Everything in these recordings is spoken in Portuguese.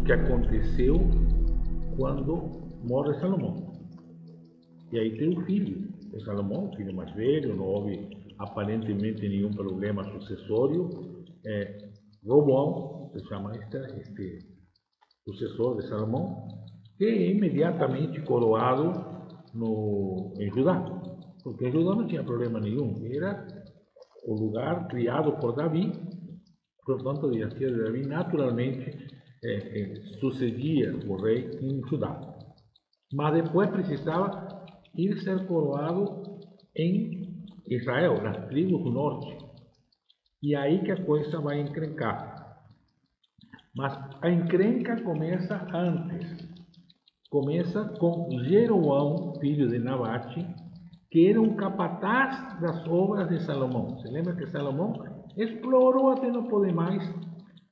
que aconteceu quando morre Salomão. E aí tem o filho de Salomão, o filho mais velho, não houve aparentemente nenhum problema sucessório. Roboão, se chama este sucessor de Salomão, que é imediatamente coroado em Judá, porque em Judá não tinha problema nenhum, era o lugar criado por Davi, portanto a dinastia de Davi naturalmente sucedia o rei em Judá, mas depois precisava ir ser coroado em Israel, nas tribos do norte, e aí que a coisa vai encrencar. Mas a encrenca começa antes. Começa com Jeroboão, filho de Nabate, que era um capataz das obras de Salomão. Você lembra que Salomão explorou até não poder mais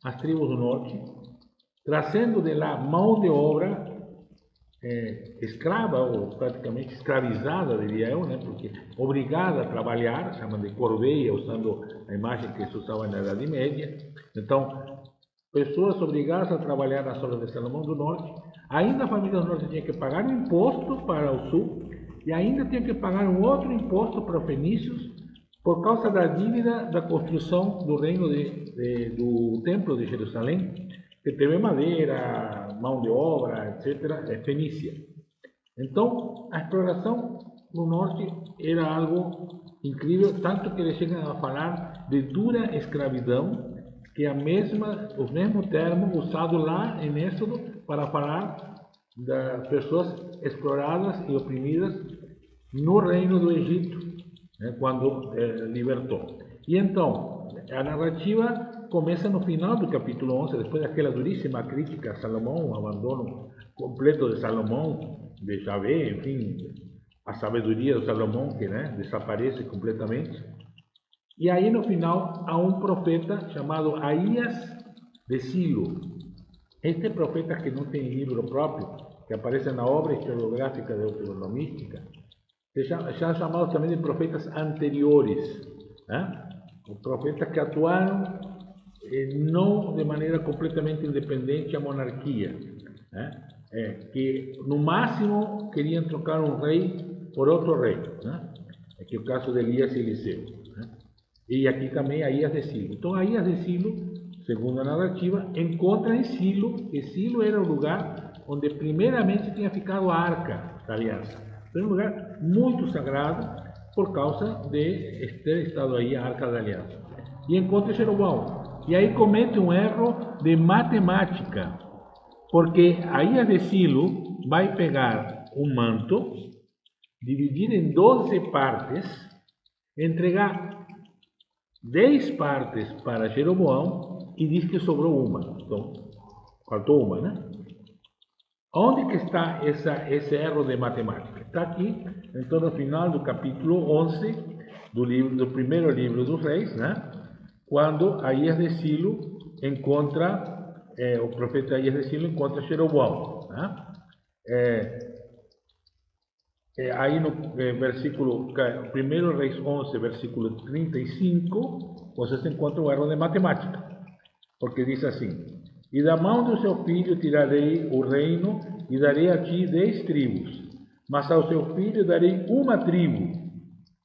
as tribos do norte, trazendo de lá mão de obra escrava, ou praticamente escravizada, diria eu, né? Porque obrigada a trabalhar, chamam de corveia, usando a imagem que se usava na Idade Média. Então, pessoas obrigadas a trabalhar nas obras de Salomão do Norte. Ainda a família do Norte tinha que pagar um imposto para o Sul e ainda tinha que pagar um outro imposto para os fenícios por causa da dívida da construção do reino do Templo de Jerusalém, que teve madeira, mão de obra, etc., fenícia. Então, a exploração no Norte era algo incrível, tanto que eles chegam a falar de dura escravidão, que é o mesmo termo usado lá em Êxodo para falar das pessoas exploradas e oprimidas no reino do Egito, né, quando libertou. E então, a narrativa começa no final do capítulo 11, depois daquela duríssima crítica a Salomão, o abandono completo de Salomão, de Javé, enfim, a sabedoria de Salomão que desaparece completamente. E aí no final há um profeta chamado Aías de Silo. Este profeta, que não tem livro próprio, que aparece na obra historiográfica deuteronomística, já chamados também de profetas anteriores, né? Os profetas que atuaram não de maneira completamente independente à monarquia, né? Que no máximo queriam trocar um rei por outro rei, né? Que é o caso de Elias e Eliseu, né? E aqui também Aías de Silo. Então Aías de Silo, segundo a narrativa, encontra em Silo, que Silo era o lugar onde primeiramente tinha ficado a Arca da Aliança. Foi um lugar muito sagrado por causa de ter estado aí a Arca da Aliança. E encontra Jeroboão. E aí comete um erro de matemática, porque Aías de Silo vai pegar um manto, dividir em 12 partes, entregar 10 partes para Jeroboão e diz que sobrou uma. Então, faltou uma, né? Onde que está esse erro de matemática? Está aqui, então, no final do capítulo 11 do primeiro livro dos Reis, né? Quando Aías de Silo encontra, o profeta Aías de Silo encontra Jeroboão, né? Aí no versículo 1 Reis 11, versículo 35, vocês encontram o erro de matemática, porque diz assim: e da mão do seu filho tirarei o reino e darei a ti 10 tribos, mas ao seu filho darei uma tribo,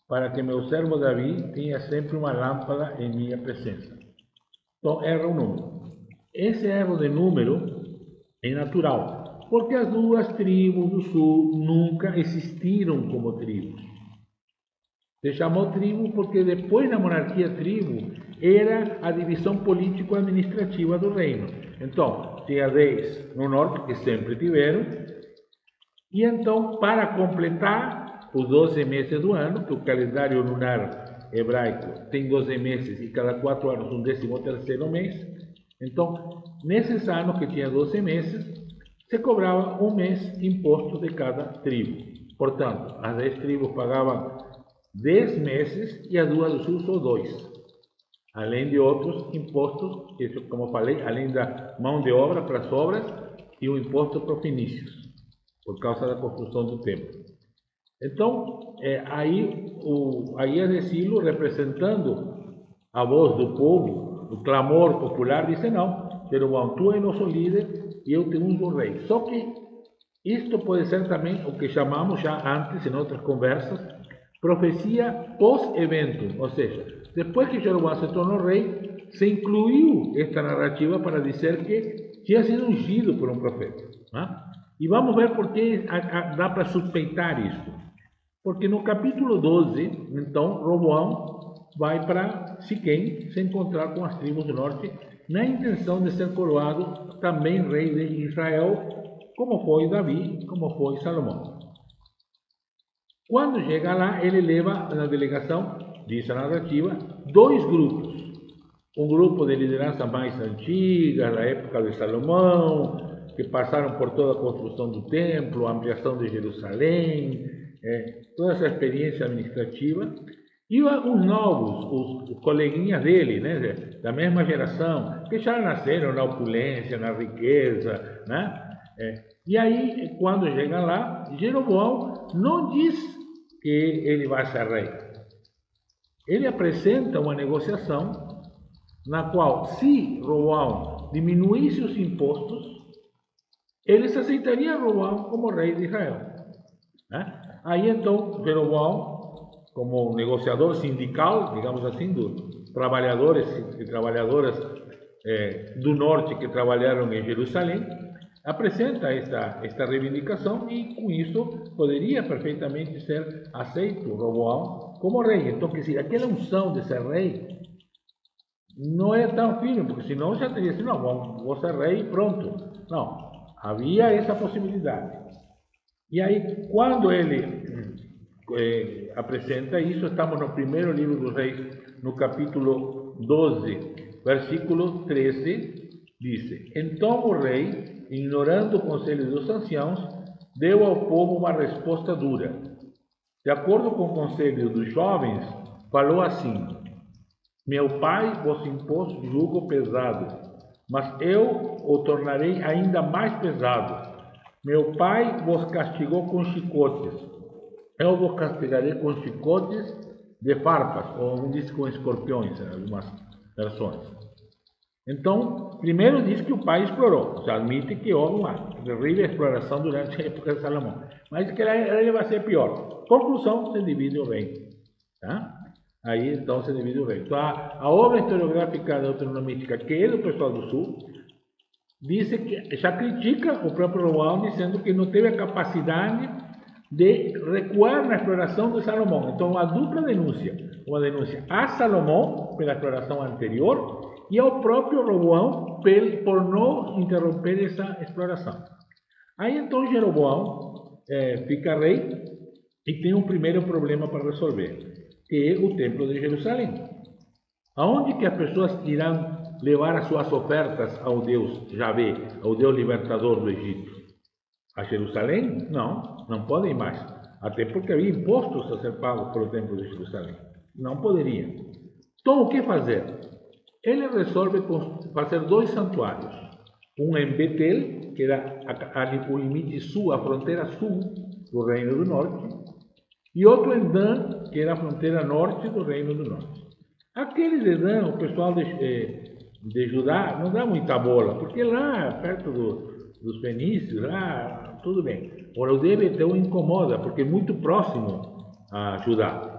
para que meu servo Davi tenha sempre uma lâmpada em minha presença. Então erra o número. Esse erro de número é natural, porque as duas tribos do sul nunca existiram como tribos. Se chamou tribo porque depois da monarquia tribo era a divisão político-administrativa do reino. Então, tinha 10 no norte, que sempre tiveram, e então, para completar os 12 meses do ano, que o calendário lunar hebraico tem 12 meses e cada 4 anos um 13º mês, então, nesses anos que tinha 12 meses, se cobrava um mês imposto de cada tribo. Portanto, as 10 tribos pagavam 10 meses e as duas do sul só 2. Além de outros impostos, que, como falei, além da mão de obra para as obras e o imposto para os fenícios, por causa da construção do templo. Então, aí Aías de Silo, representando a voz do povo, o clamor popular, disse: não, Jeroboão, tu é nosso líder, e eu te unjo rei. Só que isto pode ser também o que chamamos já antes, em outras conversas, profecia pós-evento, ou seja, depois que Jeroboão se tornou rei, se incluiu esta narrativa para dizer que tinha sido ungido por um profeta. Né? E vamos ver por que dá para suspeitar isso. Porque no capítulo 12, então, Roboão vai para Siquém se encontrar com as tribos do norte, na intenção de ser coroado também rei de Israel, como foi Davi, como foi Salomão. Quando chega lá, ele leva na delegação, diz a narrativa, 2 grupos. Um grupo de liderança mais antiga, da época de Salomão, que passaram por toda a construção do templo, a ampliação de Jerusalém, toda essa experiência administrativa, e os novos, os coleguinhas dele, né, da mesma geração, que já nasceram na opulência, na riqueza, né? E aí, quando chega lá, Jeroboão não diz que ele vai ser rei. Ele apresenta uma negociação na qual, se Roboão diminuísse os impostos, eles aceitariam Roboão como rei de Israel. Né? Aí então, Jeroboão, como negociador sindical, digamos assim, dos trabalhadores e trabalhadoras do norte que trabalharam em Jerusalém, apresenta esta reivindicação e com isso poderia perfeitamente ser aceito Roboão como rei. Então, quer dizer, aquela unção de ser rei não é tão firme, porque senão já teria sido, não, vou ser rei e pronto. Não, havia essa possibilidade. E aí, quando ele apresenta isso, estamos no primeiro livro dos Reis, no capítulo 12, versículo 13, diz: Então o rei, ignorando o conselho dos anciãos, deu ao povo uma resposta dura. De acordo com o conselho dos jovens, falou assim: Meu pai vos impôs jugo pesado, mas eu o tornarei ainda mais pesado. Meu pai vos castigou com chicotes, eu vos castigarei com chicotes de farpas, ou algum diz com escorpiões, em algumas versões. Então, primeiro diz que o pai explorou, já admite que houve uma terrível exploração durante a época de Salomão, mas que ele vai ser pior. Conclusão, se divide o reino. Tá? Aí então se divide o reino. Então, a obra historiográfica deuteronomística, que é do pessoal do sul, diz que já critica o próprio Roboão, dizendo que não teve a capacidade de recuar na exploração de Salomão. Então, uma dupla denúncia. Uma denúncia a Salomão pela exploração anterior e ao próprio Roboão por não interromper essa exploração. Aí, então, Jeroboão fica rei e tem um primeiro problema para resolver, que é o Templo de Jerusalém. Aonde que as pessoas irão levar as suas ofertas ao Deus Javé, ao Deus libertador do Egito? A Jerusalém? Não, não podem mais. Até porque havia impostos a ser pagos pelo Templo de Jerusalém. Não poderia. Então, o que fazer? Ele resolve fazer 2 santuários. Um em Betel, que era o limite sul, a fronteira sul do Reino do Norte, e outro em Dan, que era a fronteira norte do Reino do Norte. Aquele de Dan, o pessoal de Judá, não dá muita bola, porque lá, perto dos fenícios, lá, tudo bem. Ora, o de Betel incomoda, porque é muito próximo a Judá.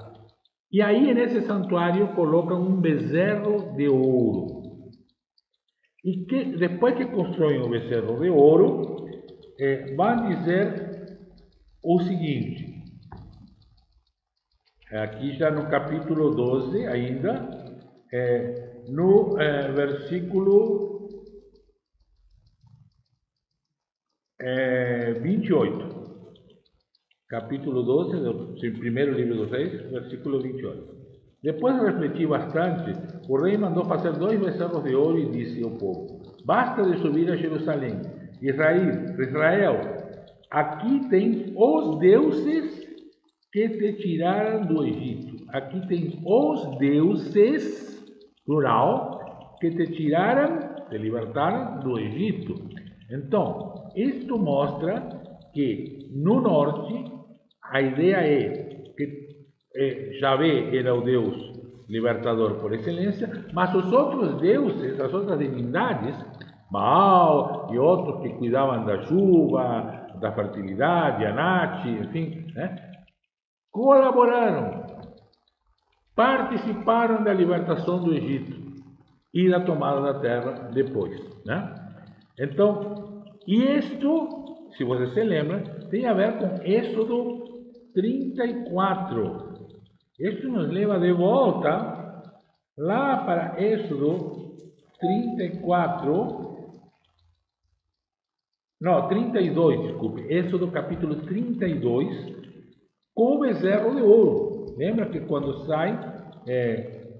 E aí, nesse santuário, colocam um bezerro de ouro. E que, depois que constroem o bezerro de ouro, vão dizer o seguinte, aqui já no capítulo 12 ainda, no versículo 28. Capítulo 12 do primeiro livro dos Reis, versículo 28. Depois de refletir bastante, o rei mandou fazer 2 bezerros de ouro e disse ao povo: Basta de subir a Jerusalém. Israel, aqui tens os deuses que te tiraram do Egito. Aqui tens os deuses, plural, que te tiraram, te libertaram do Egito. Então, isto mostra que no norte a ideia é que Javé era o Deus libertador por excelência, mas os outros deuses, as outras divindades, Baal e outros que cuidavam da chuva, da fertilidade, Anat, enfim, né? Colaboraram, participaram da libertação do Egito e da tomada da terra depois, né? Então, isto, se você se lembra, tem a ver com Êxodo 34. Isso nos leva de volta lá para Êxodo 34, não, 32, desculpe, Êxodo capítulo 32, com o bezerro de ouro. Lembra que quando sai,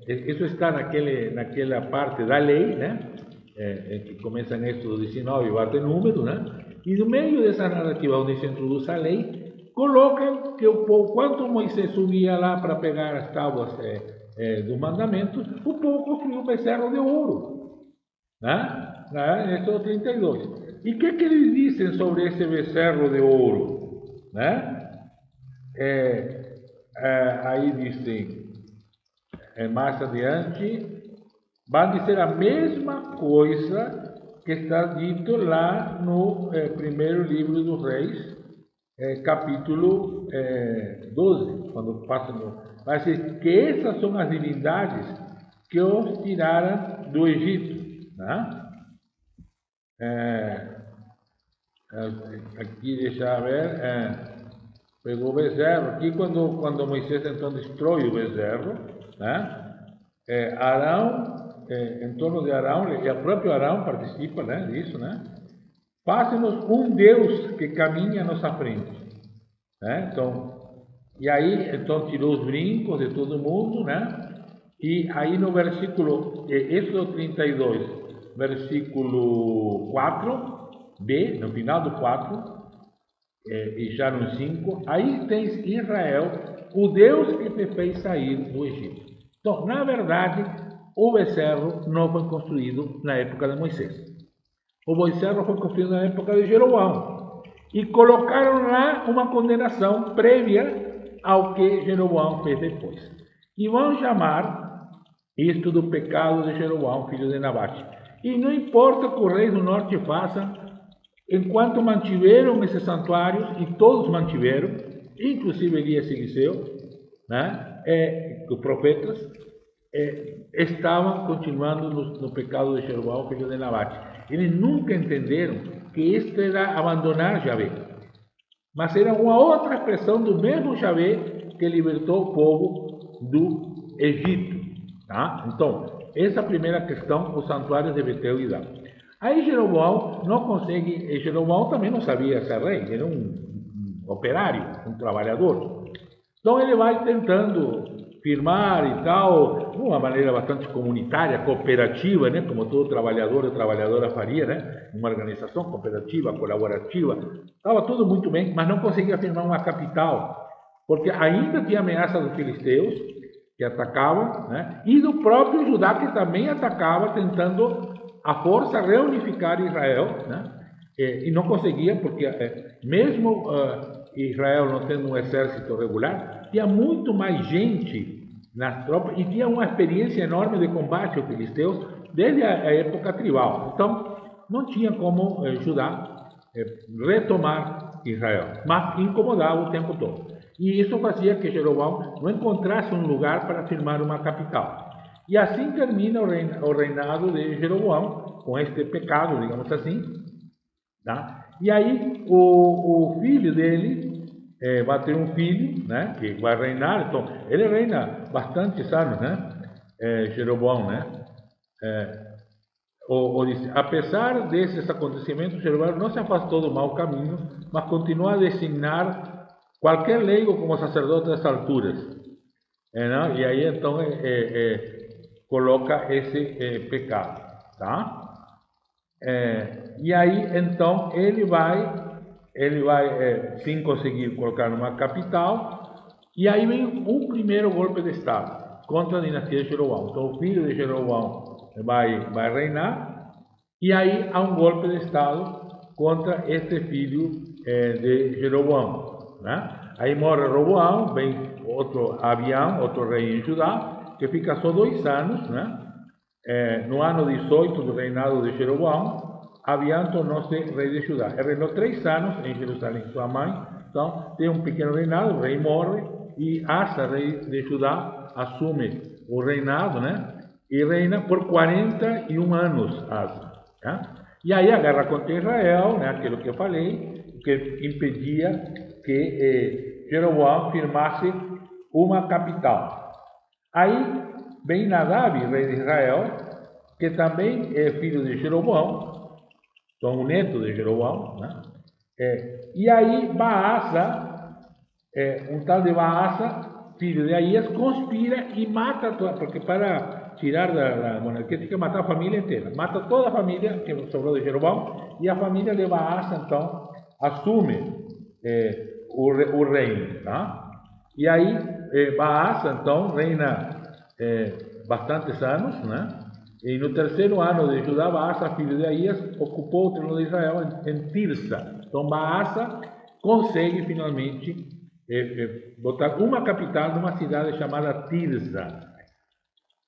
isso está naquela parte da lei, né? Que começa em Êxodo 19 e vai ter número, né? E no meio dessa narrativa onde se introduz a lei, colocam que o povo, quando Moisés subia lá para pegar as tábuas dos mandamentos, o povo construiu um bezerro de ouro, né? Êxodo 32. E o que eles dizem sobre esse bezerro de ouro, né? Aí dizem, mais adiante, vai dizer a mesma coisa que está dito lá no primeiro livro dos Reis, capítulo 12, quando passa vai dizer que essas são as divindades que os tiraram do Egito, né? Aqui deixa eu ver, pegou o bezerro, aqui quando Moisés então destrói o bezerro, né? Arão, em torno de Arão, e o próprio Arão participa, né, disso, né? Faça-nos um Deus que caminhe à nossa frente, né? Então, e aí então tirou os brincos de todo mundo, né? E aí no versículo, Êxodo 32, versículo 4b, no final do 4, e já no 5, aí tens Israel, o Deus que te fez sair do Egito. Então, na verdade, o bezerro não foi construído na época de Moisés. O bezerro foi construído na época de Jeroboão. E colocaram lá uma condenação prévia ao que Jeroboão fez depois. E vão chamar isto do pecado de Jeroboão, filho de Nabate. E não importa que os reis do norte façam, enquanto mantiveram esses santuários, e todos mantiveram, inclusive Elias e Eliseu, né? Os profetas, estavam continuando no pecado de Jeroboão, filho de Nabate. Eles nunca entenderam que isto era abandonar Javé, mas era uma outra expressão do mesmo Javé que libertou o povo do Egito. Tá? Então, essa é a primeira questão, os santuários de Betel e Dan. Aí Jeroboão não consegue, Jeroboão também não sabia ser rei, era um operário, um trabalhador. Então ele vai tentando firmar e tal, de uma maneira bastante comunitária, cooperativa, né? Como todo trabalhador e trabalhadora faria, né? Uma organização cooperativa, colaborativa. Estava tudo muito bem, mas não conseguia firmar uma capital, porque ainda tinha ameaça dos filisteus, que atacavam, né? E do próprio Judá, que também atacava, tentando a força reunificar Israel, né? E não conseguia, porque mesmo Israel não tendo um exército regular, tinha muito mais gente nas tropas e tinha uma experiência enorme de combate aos filisteus desde a época tribal. Então, não tinha como Judá retomar Israel, mas incomodava o tempo todo. E isso fazia que Jeroboão não encontrasse um lugar para firmar uma capital. E assim termina o reinado de Jeroboão, com este pecado, digamos assim. Tá? E aí o filho dele vai ter um filho, né, que vai reinar. Então, ele reina bastantes anos, né? Jeroboão, né? Apesar desses acontecimentos, Jeroboão não se afastou do mau caminho, mas continua a designar qualquer leigo como sacerdote das alturas. Não? E aí então coloca esse pecado, tá? E aí então ele vai sim conseguir colocar numa capital, e aí vem o primeiro golpe de Estado contra a dinastia de Jeroboão. Então o filho de Jeroboão vai reinar, e aí há um golpe de Estado contra este filho de Jeroboão, né? Aí morre Roboão, vem outro Abião, outro rei em Judá, que fica só 2 anos, né? No ano 18 do reinado de Jeroboão, Abiam tornou-se rei de Judá. Ele reinou 3 anos em Jerusalém, sua mãe. Então, tem um pequeno reinado, o rei morre, e Asa, rei de Judá, assume o reinado, né? E reina por 41 anos, Asa. Tá? E aí a guerra contra Israel, né? Aquilo que eu falei, que impedia que Jeroboão firmasse uma capital. Aí vem Nadab, rei de Israel, que também é filho de Jeroboão, então o neto de Jeroboão, né? E aí Baasa, um tal de Baasa, filho de Aías, conspira e mata toda, porque para tirar da monarquia tem que matar a família inteira. Mata toda a família que sobrou de Jeroboão, e a família de Baasa, então, assume o reino. Tá? E aí Baasa, então, reina bastantes anos, né? E no 3º ano de Judá, Baasa, filho de Aías, ocupou o trono de Israel em Tirsa. Então, Baasa consegue finalmente botar uma capital numa cidade chamada Tirsa,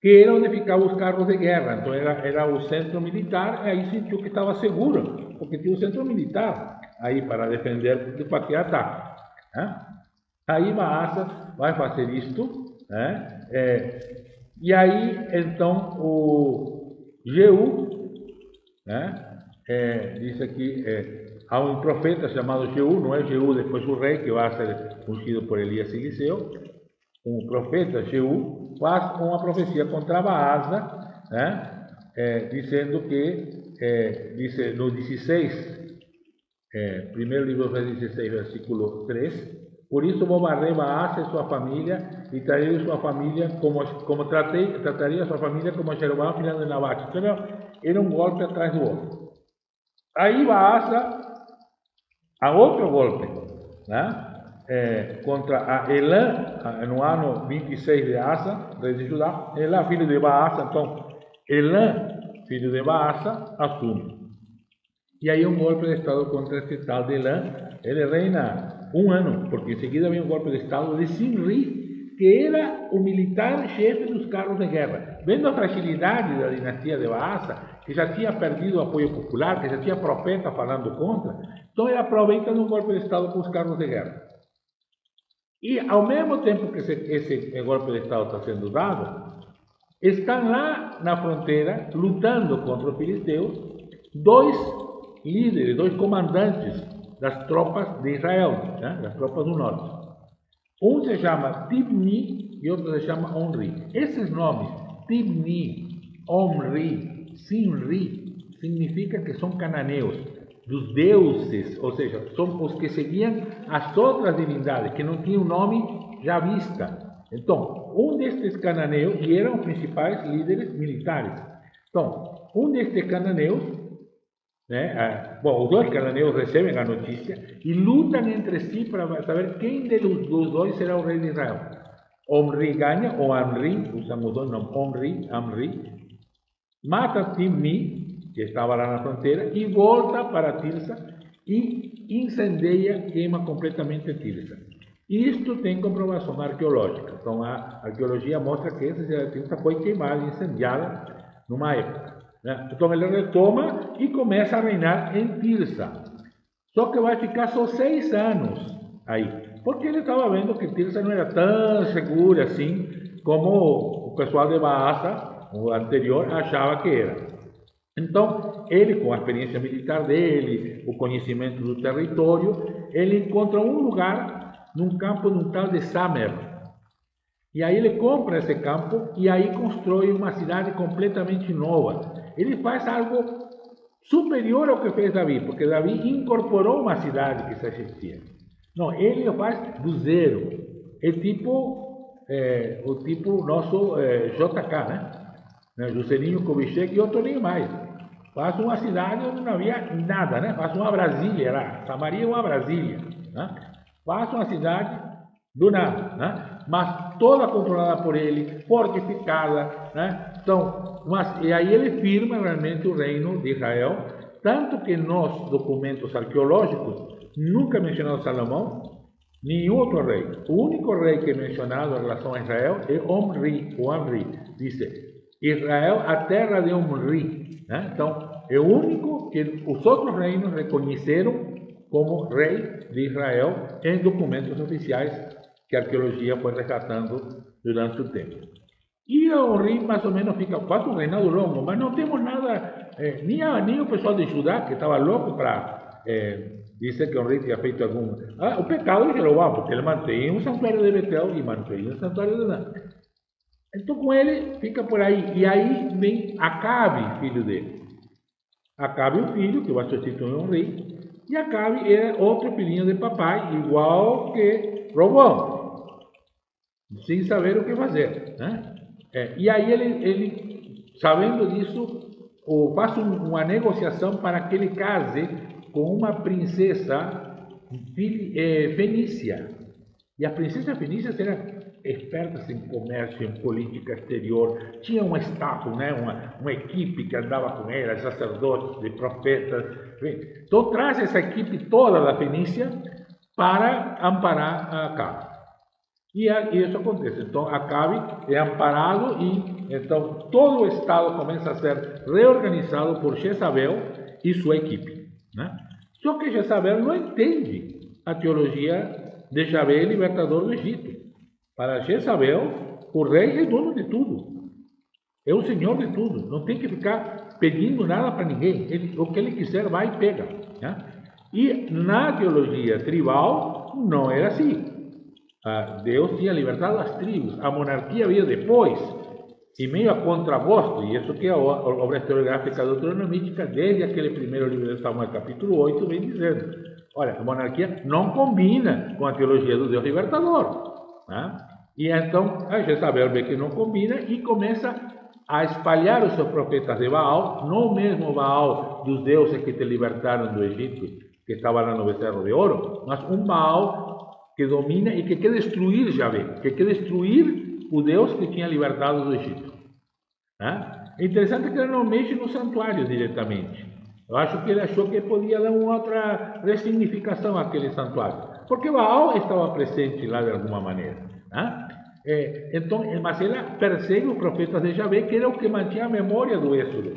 que era onde ficavam os carros de guerra. Então, era o centro militar, e aí sentiu que estava seguro, porque tinha o centro militar aí para defender de qualquer ataque. Né? Aí Baasa vai fazer isto, né? E aí, então, o Jeú, né? Diz aqui, há um profeta chamado Jeú, não é Jeú depois o rei, que vai ser ungido por Elias e Eliseu. Um profeta, Jeú, faz uma profecia contra Baasa, né? Dizendo que, diz no 16, primeiro livro dos Reis 16, versículo 3, por isso vou varrer Baasa e sua família, e trarei sua família como trataria sua família como Jeroboão, filho de Nabate. Então, era um golpe atrás do outro. Aí Baasa, há outro golpe, né? Contra a Elã, no ano 26 de Asa, rei de Judá. Elã, filho de Baasa, então, Elã, filho de Baasa, assume. E aí um golpe de Estado contra esse tal de Elã. Ele reina 1 ano, porque em seguida vem um golpe de Estado de Simri, que era o militar chefe dos carros de guerra. Vendo a fragilidade da dinastia de Baasa, que já tinha perdido o apoio popular, que já tinha profeta falando contra, então ele aproveita um golpe de Estado com os carros de guerra. E ao mesmo tempo que esse golpe de Estado está sendo dado, estão lá na fronteira, lutando contra os filisteus, 2 líderes, 2 comandantes das tropas de Israel, né? Das tropas do norte. Um se chama Tibni e outro se chama Omri. Esses nomes, Tibni, Omri, Simri, significa que são cananeus, dos deuses, ou seja, são os que seguiam as outras divindades, que não tinham nome já vista. Então, um destes cananeus, e eram os principais líderes militares. Então, um destes cananeus, né? Bom, os 2 cananeus recebem a notícia e lutam entre si para saber quem dos 2 será o rei de Israel. Omri ganha, ou Amri, usamos 2 nomes, Omri, Amri, mata Timni, que estava lá na fronteira, e volta para Tirsa e incendeia, queima completamente Tirsa. Isto tem comprovação arqueológica. Então, a arqueologia mostra que essa cidade de Tirsa foi queimada, incendiada numa época. Né? Então ele retoma e começa a reinar em Tirsa. Só que vai ficar só 6 anos aí, porque ele estava vendo que Tirsa não era tão segura assim como o pessoal de Baasa, o anterior, achava que era. Então ele, com a experiência militar dele, o conhecimento do território, ele encontra um lugar num campo de um tal de Samer. E aí ele compra esse campo e aí constrói uma cidade completamente nova. Ele faz algo superior ao que fez Davi, porque Davi incorporou uma cidade que já existia. Não, ele faz do zero. É tipo o tipo nosso JK, né? Juscelino Kubitschek e outro nem mais. Faz uma cidade onde não havia nada, né? Faz uma Brasília lá. Samaria é uma Brasília, né? Faz uma cidade do nada, né? Mas toda controlada por ele, fortificada, né? Então, e aí ele firma realmente o reino de Israel, tanto que nos documentos arqueológicos nunca é mencionado Salomão, nenhum outro rei. O único rei que é mencionado em relação a Israel é Omri, ou Amri. Diz Israel, a terra de Omri. Né? Então, é o único que os outros reinos reconheceram como rei de Israel em documentos oficiais que a arqueologia foi resgatando durante o tempo. E o rei mais ou menos fica quase um reinado longo, mas não temos nada, nem o pessoal de Judá, que estava louco para dizer que o rei tinha feito algum... o pecado de Jeroboão, porque ele mantém um santuário de Betel e mantém um santuário de Dan. Então com ele fica por aí, e aí vem Acabe, filho dele. Acabe o filho, que vai substituir um rei, e Acabe era outro filhinho de papai, igual que Roboão, sem saber o que fazer, né? E aí ele, sabendo disso, faz uma negociação para que ele case com uma princesa fenícia. E a princesa fenícia era experta em comércio, em política exterior, tinha um staff, né? uma equipe que andava com ela, sacerdotes, de profetas. Então traz essa equipe toda da Fenícia para amparar a Acabe. E isso acontece. Então Acabe é amparado e então todo o estado começa a ser reorganizado por Jezabel e sua equipe, né? Só que Jezabel não entende a teologia de Javé, libertador do Egito. Para Jezabel, o rei é dono de tudo, é o senhor de tudo, não tem que ficar pedindo nada para ninguém. O que ele quiser vai e pega, né? E na teologia tribal não era assim. Deus tinha libertado as tribos, a monarquia veio depois, e meio a contragosto, e isso que é a obra historiográfica deuteronomítica, desde aquele primeiro livro de Samuel, capítulo 8, vem dizendo, olha, a monarquia não combina com a teologia do Deus libertador, né? E então a Jezabel vê que não combina e começa a espalhar os seus profetas de Baal, não o mesmo Baal dos deuses que te libertaram do Egito, que estava lá no becerro de ouro, mas um Baal que domina e que quer destruir Javé, que quer destruir o Deus que tinha libertado do Egito. É interessante que ele não mexe no santuário diretamente. Eu acho que ele achou que podia dar uma outra ressignificação àquele santuário, porque Baal estava presente lá de alguma maneira. Então, mas ele persegue os profetas de Javé, que era o que mantinha a memória do Êxodo.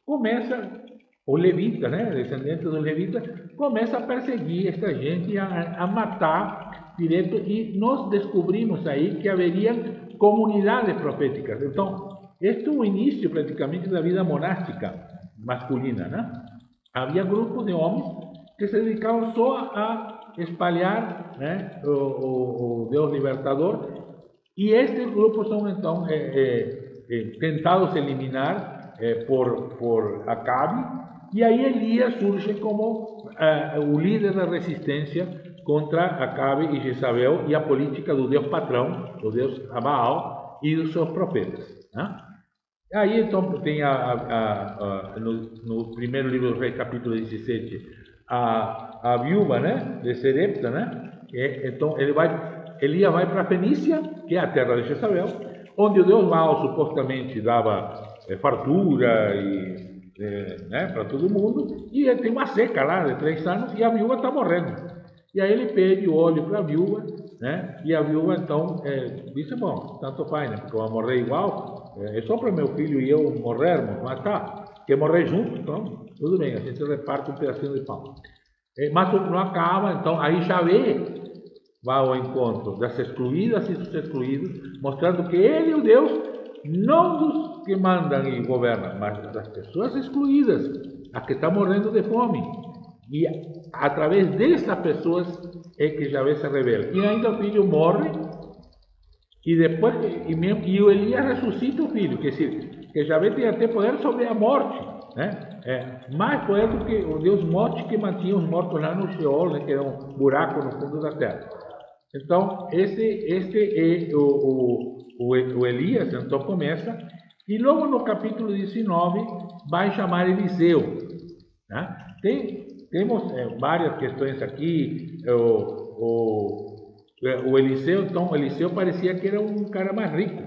Começa o levita, né, descendente dos levitas, começa a perseguir esta gente, a matar direto, e nós descobrimos aí que haveria comunidades proféticas. Então, este é o início praticamente da vida monástica masculina, né? Havia grupos de homens que se dedicavam só a espalhar, né, o Deus libertador, e estes grupos são então tentados eliminar por Acabe. E aí Elias surge como o líder da resistência contra Acabe e Jezabel e a política do Deus patrão, do Deus Baal e dos seus profetas, né? Aí então tem no primeiro livro do Rei, capítulo 17, a viúva, né, de Serepta, né? Então Elias vai para a Fenícia, que é a terra de Jezabel, onde o Deus Baal supostamente dava fartura e né, para todo mundo, e ele tem uma seca lá de 3 anos e a viúva está morrendo. E aí ele pede o óleo para a viúva, né, e a viúva então disse, bom, tanto faz, né, porque eu vou morrer igual, é só para meu filho e eu morrermos, mas tá, quer morrer junto, então tudo bem, a gente reparte um pedacinho de pão. Mas não acaba, então aí Javé vai ao encontro das excluídas e dos excluídos, mostrando que ele é o Deus não dos que mandam e governam, mas das pessoas excluídas, as que estão morrendo de fome. E através dessas pessoas é que Javé se revela. E ainda o filho morre, e depois e o Elias ressuscita o filho, quer dizer, que Javé tem até poder sobre a morte, né? Mais poder do que o Deus morte que mantinha os mortos lá no Sheol, né? Que era um buraco no fundo da terra. Então, este é o Elias, então começa, e logo no capítulo 19 vai chamar Eliseu, né? Temos várias questões aqui. O Eliseu, então, o Eliseu parecia que era um cara mais rico,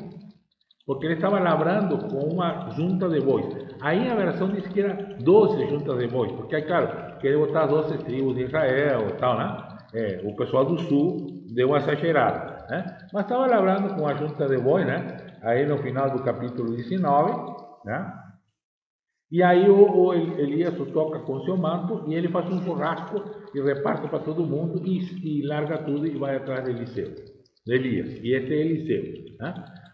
porque ele estava lavrando com uma junta de bois. Aí a versão diz que era 12 juntas de bois, porque é claro, queria botar 12 tribos de Israel e tal, né? O pessoal do sul deu uma exagerada, né? Mas estava lavrando com a junta de bois, né? Aí no final do capítulo 19, né? E aí o Elias o toca com seu manto e ele faz um churrasco e reparte para todo mundo e larga tudo e vai atrás de Eliseu, de Elias. E esse é Eliseu. Né?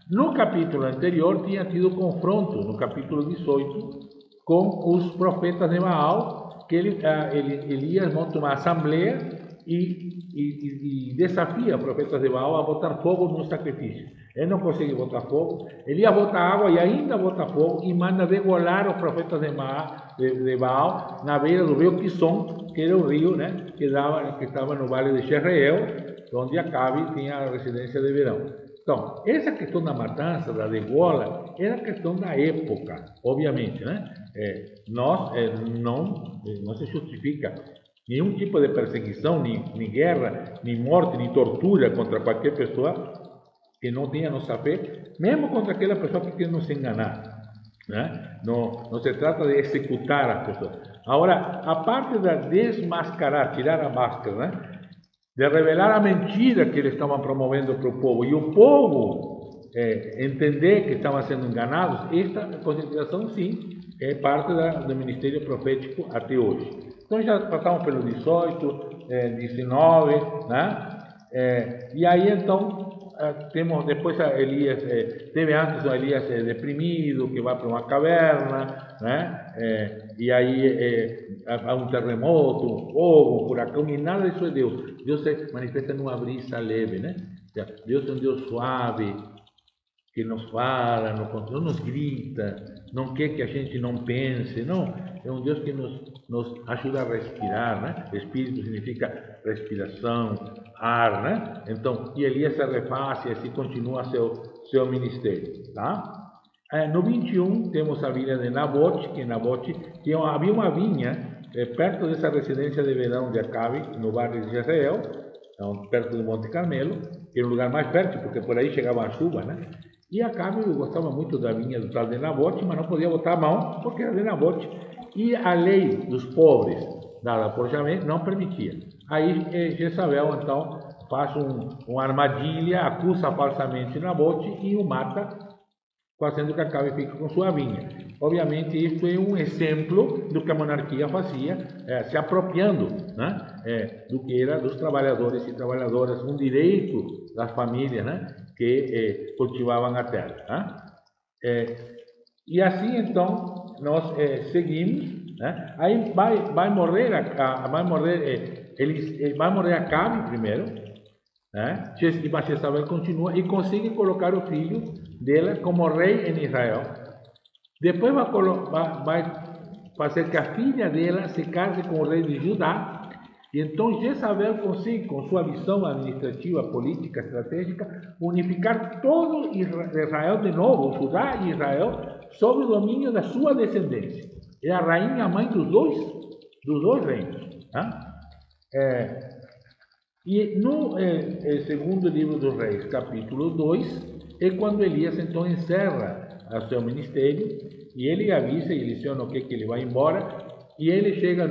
No capítulo anterior tinha tido confronto, no capítulo 18, com os profetas de Baal, que Elias monta uma assembleia e desafia os profetas de Baal a botar fogo no sacrifício. Ele não consegue botar fogo, ele ia botar água e ainda bota fogo e manda degolar os profetas de Baal na beira do rio Quison, que era o rio, né, que estava no vale de Jezreel, onde Acabe tinha a residência de verão. Então, essa questão da matança, da degola, era questão da época, obviamente, né? Não se justifica nenhum tipo de perseguição, nem guerra, nem morte, nem tortura contra qualquer pessoa que não tenha nossa fé, mesmo contra aquela pessoa que quer nos enganar. Né? Não se trata de executar as pessoas. Agora, a parte da desmascarar, tirar a máscara, né? De revelar a mentira que eles estavam promovendo para o povo, e o povo entender que estavam sendo enganados, esta consideração, sim, é parte do ministério profético até hoje. Então, já passamos pelo 18, 19, né? E aí, então, temos depois Elias, teve antes o Elias deprimido, que vai para uma caverna, né? E aí há um terremoto, um fogo, um furacão, e nada disso é Deus. Deus se manifesta numa brisa leve, né? Deus é um Deus suave, que nos fala, não nos grita, não quer que a gente não pense, não. É um Deus que nos ajuda a respirar, né? Espírito significa respiração, ar, né? Então, e Elias se refaz e assim continua seu ministério, tá? No 21 temos a vinha de Nabote, que havia uma vinha perto dessa residência de verão de Acabe, no bairro de Jezreel, perto do Monte Carmelo, que era o lugar mais fértil, porque por aí chegavam as chuvas, né? E Acabe gostava muito da vinha do tal de Nabote, mas não podia botar a mão, porque era de Nabote. E a lei dos pobres, dada por Javé, não permitia. Aí Jezabel, então, faz uma armadilha, acusa falsamente Nabote e o mata, fazendo que Acabe fique com sua vinha. Obviamente, isso é um exemplo do que a monarquia fazia, se apropriando, né, do que era dos trabalhadores e trabalhadoras, um direito das famílias, né, que cultivavam a terra. E assim, então, nós seguimos, né? Aí vai morrer Acabe primeiro, né? Mas Jezabel continua e consegue colocar o filho dela como rei em Israel. Depois vai fazer que a filha dela se case com o rei de Judá. E então Jezabel consegue, com sua visão administrativa, política, estratégica, unificar todo Israel de novo, Judá e Israel, sob o domínio da sua descendência. É a rainha mãe dos dois reinos. Tá? E no segundo livro dos Reis, capítulo 2, é quando Elias então encerra o seu ministério e ele avisa Eliseu no que ele vai embora. E ele chega,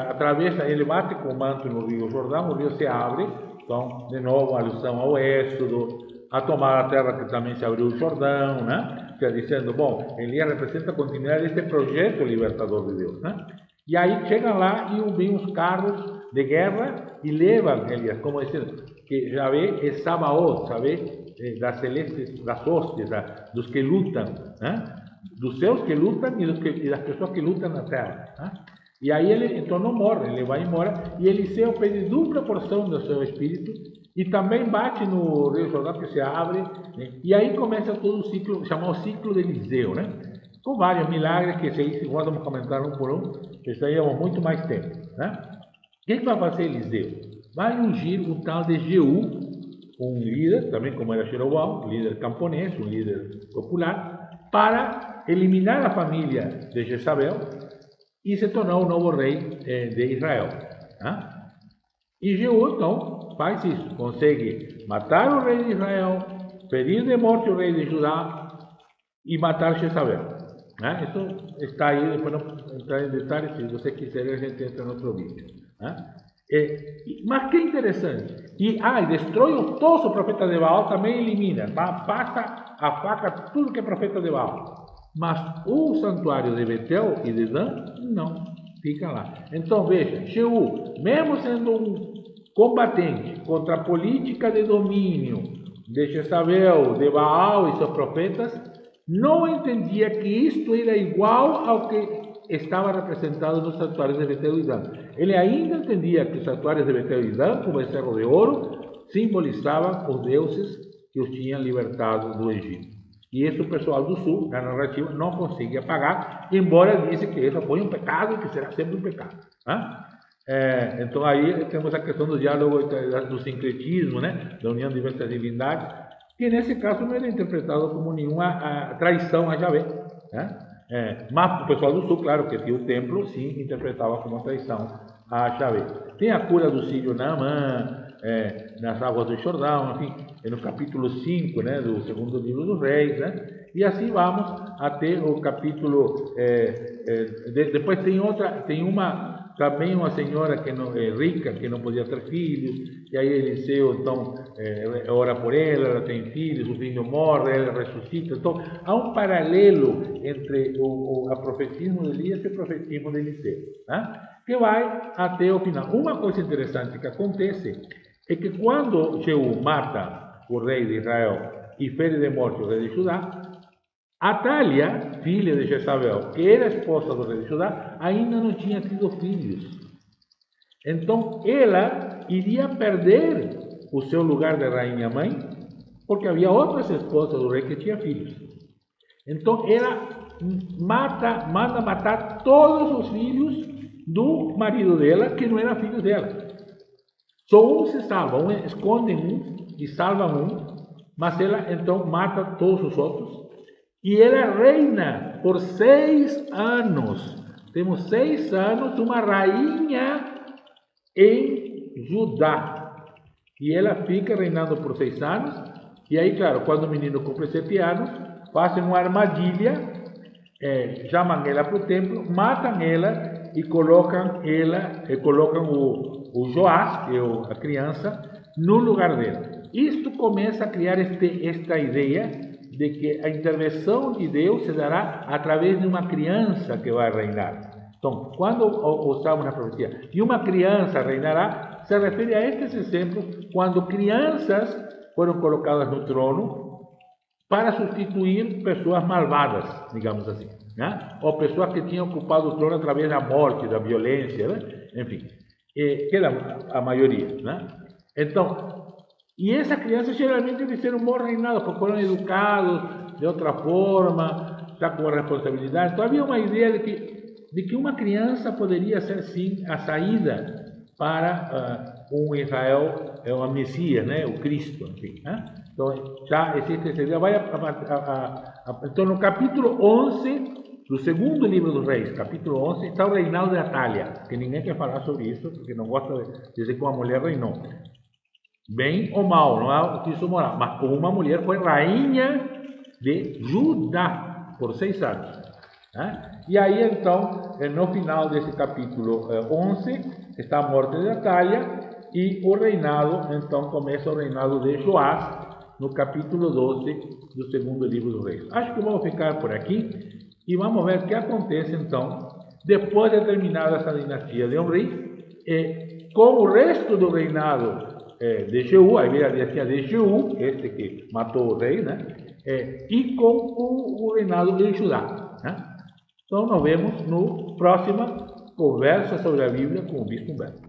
atravessa, ele bate com o manto no rio Jordão, o rio se abre, então, de novo, alusão ao Êxodo, a tomar a terra que também se abriu o Jordão, né? Dizendo, bom, Elias representa a continuidade desse projeto libertador de Deus, né? E aí chegam lá e vêm os carros de guerra e levam Elias, como dizendo, que Javé é Sabaoth, Javé das celestes, das hostes, dos que lutam, né? Dos céus que lutam e das pessoas que lutam na terra. Né? E aí ele então não morre, ele vai embora e Eliseu pede dupla porção do seu espírito e também bate no rio Jordão que se abre, né? E aí começa todo o ciclo, chamado ciclo de Eliseu, né? Com vários milagres que se vamos comentar um por um, precisaríamos muito mais tempo. Né? O que vai fazer Eliseu? Vai ungir um tal de Jeú, um líder, também como era Jeroboão, um líder camponês, um líder popular, para eliminar a família de Jezabel e se tornar o novo rei de Israel. Né? E Jeú, então, faz isso, consegue matar o rei de Israel, ferir de morte o rei de Judá e matar Jezabel. Né? Isso está aí, depois não entrar em detalhes, se você quiser a gente entra no outro vídeo. Né? Mas que interessante, e destrói todos os profetas de Baal, também elimina, passa a faca tudo que é profeta de Baal. Mas o santuário de Betel e de Dan, não, fica lá. Então veja, Jeú, mesmo sendo um combatente contra a política de domínio de Jezabel, de Baal e seus profetas, não entendia que isto era igual ao que estava representado nos santuários de Betel e Dan. Ele ainda entendia que os santuários de Betel e Dan, como o becerro de ouro, simbolizavam os deuses que os tinham libertado do Egito. E isso o pessoal do Sul, na narrativa, não consegue apagar, embora disse que isso foi um pecado e que será sempre um pecado. Então aí temos a questão do diálogo, do sincretismo, né? Da união de diversas divindades, que nesse caso não era interpretado como nenhuma traição a Yahvé. Mas o pessoal do Sul, claro, que tinha o templo, sim, interpretava como traição a Yahvé. Tem a cura do sírio Naamã, nas águas do Jordão, enfim, no capítulo 5, né, do segundo livro dos Reis, né? E assim vamos até o capítulo. Depois tem também uma senhora que não é rica, que não podia ter filhos, e aí Eliseu então ora por ela tem filhos, o filho morre, ela ressuscita. Então há um paralelo entre o profetismo de Elias e o profetismo de Eliseu, né? Que vai até o final. Uma coisa interessante que acontece é que quando Jeú mata o rei de Israel e fere de morte o rei de Judá, Atália, filha de Jezabel, que era esposa do rei de Judá, ainda não tinha tido filhos. Então ela iria perder o seu lugar de rainha-mãe, porque havia outras esposas do rei que tinham filhos. Então ela manda matar todos os filhos do marido dela, que não eram filhos dela. Só um se salva, esconde um e salva um, mas ela então mata todos os outros. E ela reina por 6 anos. Temos 6 anos, uma rainha em Judá. E ela fica reinando por 6 anos. E aí, claro, quando o menino cumpre 7 anos, fazem uma armadilha, chamam ela para o templo, matam ela e colocam o Joás, que é a criança, no lugar dela. Isto começa a criar esta ideia de que a intervenção de Deus se dará através de uma criança que vai reinar. Então, quando usamos na profecia, e uma criança reinará, se refere a estes exemplos, quando crianças foram colocadas no trono para substituir pessoas malvadas, digamos assim, né? Ou pessoas que tinham ocupado o trono através da morte, da violência, né? Enfim, que era a maioria, né? Então, e essa criança geralmente deve ser um bom reinado, porque foram educados de outra forma, já com responsabilidade. Então havia uma ideia de que uma criança poderia ser sim a saída para um Israel, o Messias, né? O Cristo, enfim. Né? Então já existe essa ideia. Então no capítulo 11 do segundo livro dos Reis, capítulo 11, está o reinado de Atália, que ninguém quer falar sobre isso, porque não gosta de dizer que uma mulher reinou. Bem ou mal, não é o que isso moral, mas uma mulher foi rainha de Judá por 6 anos. Né? E aí então, no final desse capítulo 11, está a morte de Atália e o reinado, então começa o reinado de Joás, no capítulo 12 do segundo livro dos Reis. Acho que vamos ficar por aqui e vamos ver o que acontece então, depois de terminada essa dinastia de Omri, com o resto do reinado de Jeú, aí vem a dinastia de Jeú, este que matou o rei, né? E com o reinado de Judá. Né? Então, nos vemos no próxima conversa sobre a Bíblia com o Bispo Humberto.